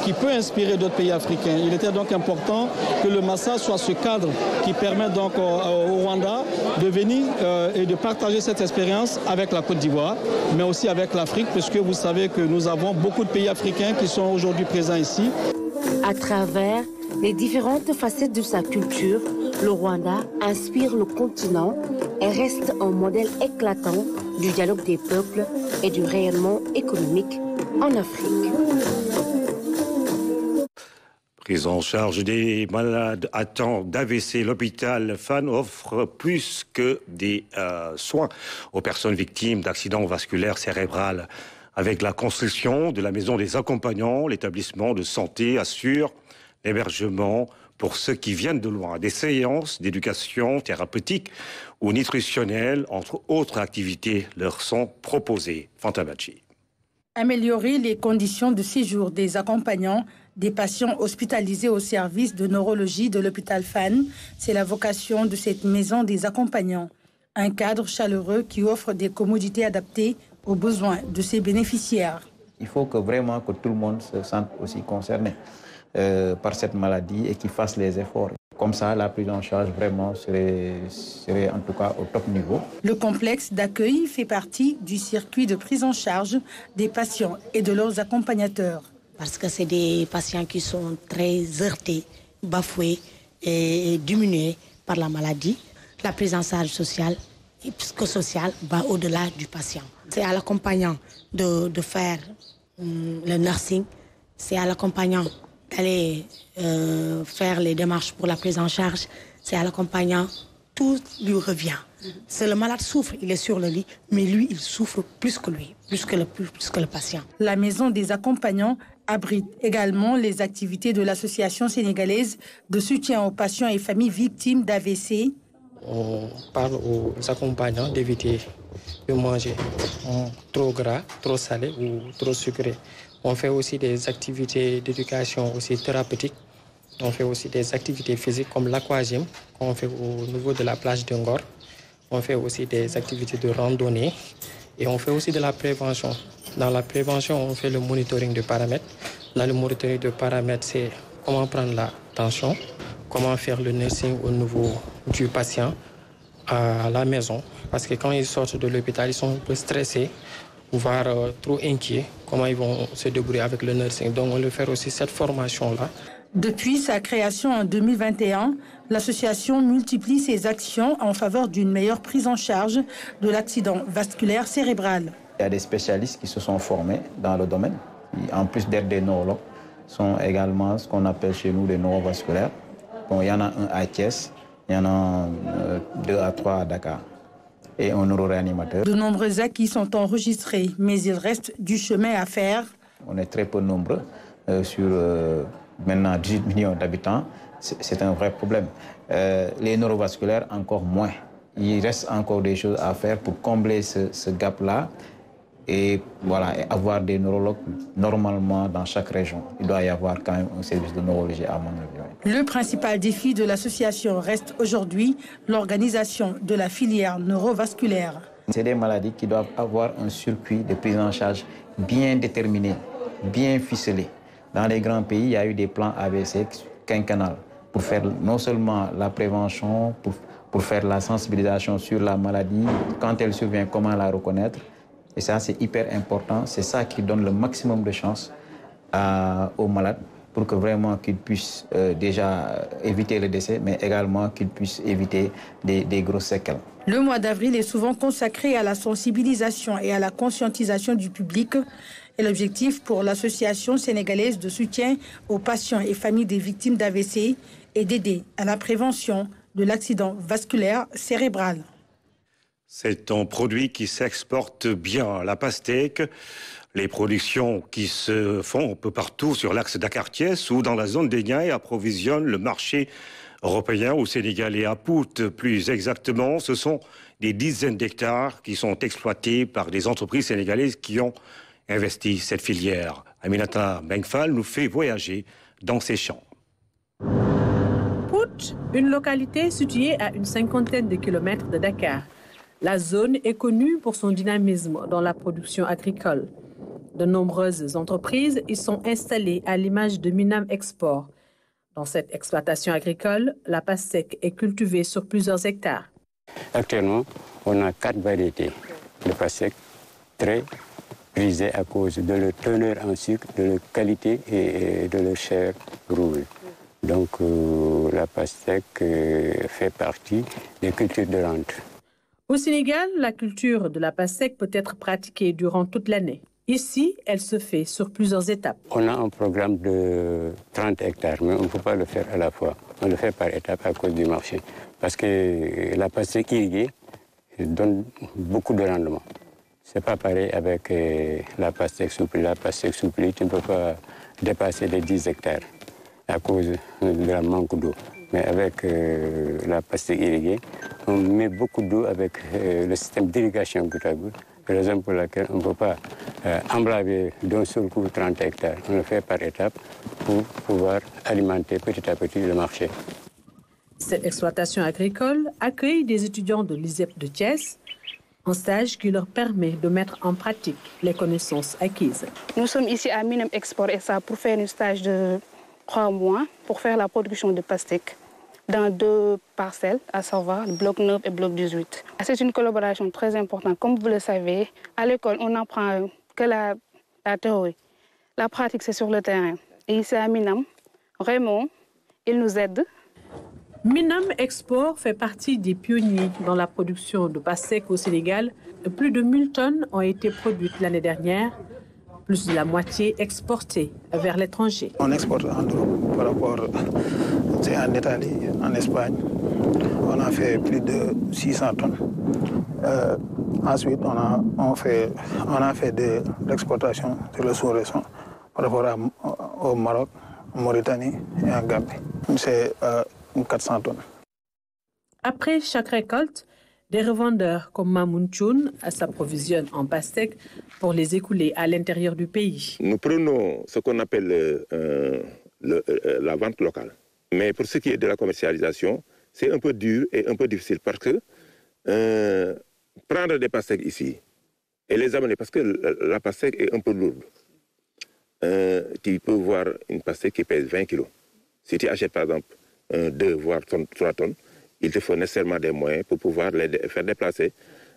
qui peut inspirer d'autres pays africains. Il était donc important que le Massa soit ce cadre qui permet donc au Rwanda de venir et de partager cette expérience avec la Côte d'Ivoire, mais aussi avec l'Afrique, puisque vous savez que nous avons beaucoup de pays africains qui sont aujourd'hui présent ici. À travers les différentes facettes de sa culture, le Rwanda inspire le continent et reste un modèle éclatant du dialogue des peuples et du rayonnement économique en Afrique. Prise en charge des malades atteints d'AVC, l'hôpital Fann offre plus que des soins aux personnes victimes d'accidents vasculaires cérébraux. Avec la construction de la maison des accompagnants, l'établissement de santé assure l'hébergement pour ceux qui viennent de loin. Des séances d'éducation thérapeutique ou nutritionnelle, entre autres activités, leur sont proposées. Fantabachi. Améliorer les conditions de séjour des accompagnants des patients hospitalisés au service de neurologie de l'hôpital Fann, c'est la vocation de cette maison des accompagnants. Un cadre chaleureux qui offre des commodités adaptées aux besoins de ses bénéficiaires. Il faut que vraiment que tout le monde se sente aussi concerné par cette maladie et qu'il fasse les efforts. Comme ça, la prise en charge vraiment serait en tout cas au top niveau. Le complexe d'accueil fait partie du circuit de prise en charge des patients et de leurs accompagnateurs. Parce que c'est des patients qui sont très heurtés, bafoués et diminués par la maladie. La prise en charge sociale et psychosociale va au-delà du patient. C'est à l'accompagnant de faire le nursing, c'est à l'accompagnant aller faire les démarches pour la prise en charge, c'est à l'accompagnant, tout lui revient. C'est le malade souffre, il est sur le lit, mais lui, il souffre plus que lui, plus que le patient. La maison des accompagnants abrite également les activités de l'association sénégalaise de soutien aux patients et familles victimes d'AVC. On parle aux accompagnants d'éviter de manger trop gras, trop salé ou trop sucré. On fait aussi des activités d'éducation aussi thérapeutiques. On fait aussi des activités physiques comme l'aquagym qu'on fait au niveau de la plage de Ngor. On fait aussi des activités de randonnée et on fait aussi de la prévention. Dans la prévention, on fait le monitoring de paramètres. Là, le monitoring de paramètres, c'est comment prendre la tension, comment faire le nursing au niveau du patient à la maison. Parce que quand ils sortent de l'hôpital, ils sont un peu stressés, voire trop inquiets, comment ils vont se débrouiller avec le nursing. Donc, on veut faire aussi cette formation-là. Depuis sa création en 2021, l'association multiplie ses actions en faveur d'une meilleure prise en charge de l'accident vasculaire cérébral. Il y a des spécialistes qui se sont formés dans le domaine. En plus d'être des neurologues, sont également ce qu'on appelle chez nous des neurovasculaires. Bon, il y en a un à Thiès, il y en a 2 à 3 à Dakar et un neuroréanimateur. De nombreux acquis sont enregistrés, mais il reste du chemin à faire. On est très peu nombreux sur maintenant 18 millions d'habitants. C'est un vrai problème. Les neurovasculaires, encore moins. Il reste encore des choses à faire pour combler ce gap-là et voilà, et avoir des neurologues normalement dans chaque région. Il doit y avoir quand même un service de neurologie à mon avis. Le principal défi de l'association reste aujourd'hui l'organisation de la filière neurovasculaire. C'est des maladies qui doivent avoir un circuit de prise en charge bien déterminé, bien ficelé. Dans les grands pays, il y a eu des plans AVC quinquennal pour faire non seulement la prévention, pour faire la sensibilisation sur la maladie, quand elle survient, comment la reconnaître. Et ça, c'est hyper important. C'est ça qui donne le maximum de chance aux malades pour que vraiment qu'ils puissent déjà éviter le décès, mais également qu'ils puissent éviter des grosses séquelles. Le mois d'avril est souvent consacré à la sensibilisation et à la conscientisation du public. Et l'objectif pour l'association sénégalaise de soutien aux patients et familles des victimes d'AVC est d'aider à la prévention de l'accident vasculaire cérébral. C'est un produit qui s'exporte bien. La pastèque, les productions qui se font un peu partout sur l'axe Dakar-Thiès ou dans la zone des Niayes approvisionnent le marché européen au Sénégal et à Pout. Plus exactement, ce sont des dizaines d'hectares qui sont exploités par des entreprises sénégalaises qui ont investi cette filière. Aminata Bengfal nous fait voyager dans ces champs. Pout, une localité située à une 50aine de kilomètres de Dakar. La zone est connue pour son dynamisme dans la production agricole. De nombreuses entreprises y sont installées à l'image de Minam Export. Dans cette exploitation agricole, la pastèque est cultivée sur plusieurs hectares. Actuellement, on a 4 variétés de pastèque très prisées à cause de leur teneur en sucre, de leur qualité et de leur chair rouge. Donc la pastèque fait partie des cultures de rente. Au Sénégal, la culture de la pastèque peut être pratiquée durant toute l'année. Ici, elle se fait sur plusieurs étapes. On a un programme de 30 hectares, mais on ne peut pas le faire à la fois. On le fait par étapes à cause du marché. Parce que la pastèque irriguée donne beaucoup de rendement. Ce n'est pas pareil avec la pastèque souple. La pastèque souple, tu ne peux pas dépasser les 10 hectares à cause de la manque d'eau. Mais avec la pastèque irriguée, on met beaucoup d'eau avec le système d'irrigation goutte à goutte, raison pour laquelle on ne peut pas emblaver d'un seul coup 30 hectares. On le fait par étapes pour pouvoir alimenter petit à petit le marché. Cette exploitation agricole accueille des étudiants de l'ISEP de Thiès, un stage qui leur permet de mettre en pratique les connaissances acquises. Nous sommes ici à Minam Export et ça pour faire un stage de 3 mois pour faire la production de pastèque dans 2 parcelles, à savoir le bloc 9 et bloc 18. C'est une collaboration très importante. Comme vous le savez, à l'école, on n'apprend que la théorie. La pratique, c'est sur le terrain. Et ici à Minam, vraiment, ils nous aident. Minam Export fait partie des pionniers dans la production de pastèque au Sénégal. Plus de 1000 tonnes ont été produites l'année dernière. plus de la moitié exportée vers l'étranger. On exporte en Europe par rapport en Italie, en Espagne. On a fait plus de 600 tonnes. Ensuite, on a fait de l'exportation sur le sous-région par rapport au Maroc, en Mauritanie et en Gambie. C'est 400 tonnes. Après chaque récolte, des revendeurs comme Mamoun Choun s'approvisionnent en pastèques pour les écouler à l'intérieur du pays. Nous prenons ce qu'on appelle la vente locale. Mais pour ce qui est de la commercialisation, c'est un peu dur et un peu difficile parce que prendre des pastèques ici et les amener, parce que la pastèque est un peu lourde. Tu peux voir une pastèque qui pèse 20 kg. Si tu achètes par exemple 2 voire 3 tonnes, il te faut nécessairement des moyens pour pouvoir les faire déplacer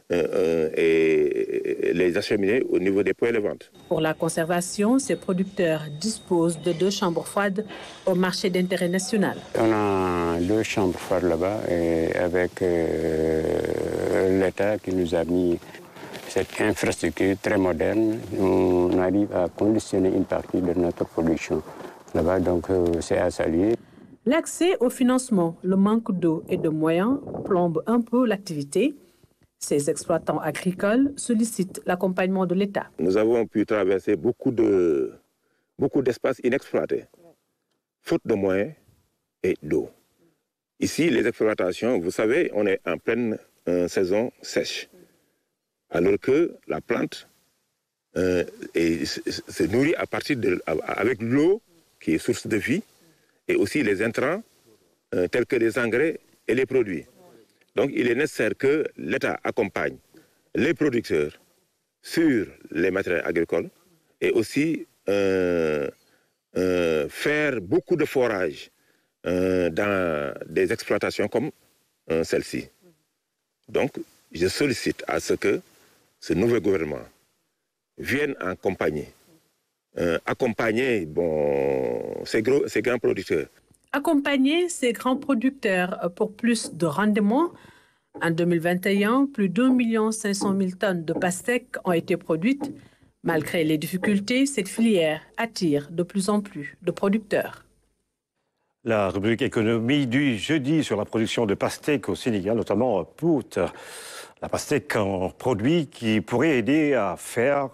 et les acheminer au niveau des points de vente. Pour la conservation, ces producteurs disposent de 2 chambres froides au marché d'intérêt national. On a 2 chambres froides là-bas avec l'État qui nous a mis cette infrastructure très moderne. On arrive à conditionner une partie de notre production là-bas, donc c'est à saluer. L'accès au financement, le manque d'eau et de moyens plombe un peu l'activité. Ces exploitants agricoles sollicitent l'accompagnement de l'État. Nous avons pu traverser beaucoup d'espaces inexploités, faute de moyens et d'eau. Ici, les exploitations, vous savez, on est en pleine saison sèche, alors que la plante se nourrit avec l'eau qui est source de vie, et aussi les intrants tels que les engrais et les produits. Donc il est nécessaire que l'État accompagne les producteurs sur les matériels agricoles et aussi faire beaucoup de forage dans des exploitations comme celle-ci. Donc je sollicite à ce que ce nouveau gouvernement vienne accompagner ces grands producteurs. Accompagner ces grands producteurs pour plus de rendement. En 2021, plus d'1 500 000 tonnes de pastèques ont été produites. Malgré les difficultés, cette filière attire de plus en plus de producteurs. La rubrique économie du jeudi sur la production de pastèques au Sénégal, notamment Pout. La pastèque, un produit qui pourrait aider à faire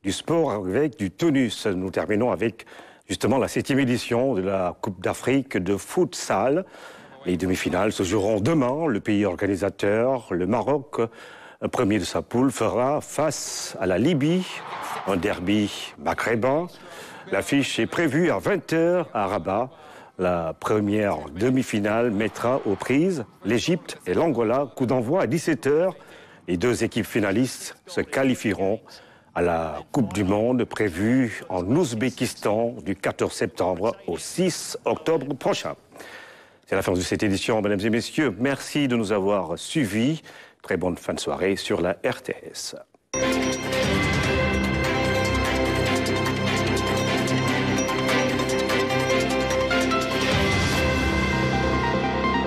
du sport avec du tonus. Nous terminons avec justement la 7e édition de la Coupe d'Afrique de futsal. Les demi-finales se joueront demain. Le pays organisateur, le Maroc, premier de sa poule, fera face à la Libye, un derby maghrébin. L'affiche est prévue à 20h à Rabat. La première demi-finale mettra aux prises l'Égypte et l'Angola. Coup d'envoi à 17h. Les 2 équipes finalistes se qualifieront à la Coupe du Monde prévue en Ouzbékistan du 14 septembre au 6 octobre prochain. C'est la fin de cette édition, mesdames et messieurs. Merci de nous avoir suivis. Très bonne fin de soirée sur la RTS.